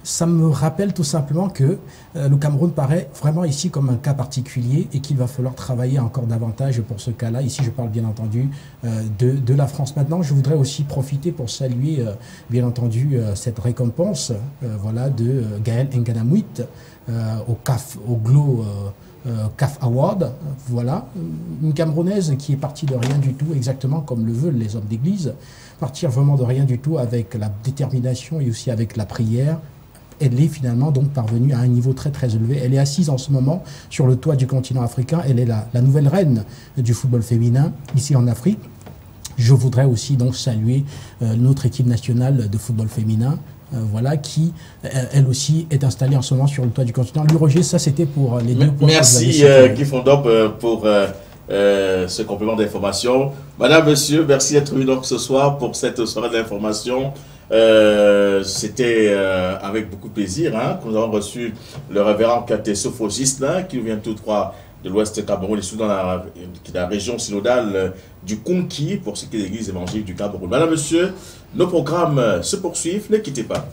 ça me rappelle tout simplement que le Cameroun paraît vraiment ici comme un cas particulier et qu'il va falloir travailler encore davantage pour ce cas-là. Ici, je parle bien entendu de la France. Maintenant, je voudrais aussi profiter pour saluer bien entendu cette récompense voilà, de Gaël Nganamouit au CAF, au GLO CAF Award. Voilà, une Camerounaise qui est partie de rien du tout, exactement comme le veulent les hommes d'église, partir vraiment de rien du tout avec la détermination et aussi avec la prière. Elle est finalement donc parvenue à un niveau très très élevé. Elle est assise en ce moment sur le toit du continent africain. Elle est la nouvelle reine du football féminin ici en Afrique. Je voudrais aussi donc saluer notre équipe nationale de football féminin, voilà, qui elle aussi est installée en ce moment sur le toit du continent. Louis Roger, ça c'était pour les deux points. Merci Guy Fondop pour ce complément d'information. Madame, monsieur, merci d'être venu donc ce soir pour cette soirée d'information. C'était avec beaucoup de plaisir que nous avons reçu le révérend Katé Sophosiste qui nous vient tout droit de l'Ouest Cameroun, et dans la région synodale du Conquis pour ce qui est de l'Église évangélique du Cameroun. Madame, monsieur, nos programmes se poursuivent, ne quittez pas.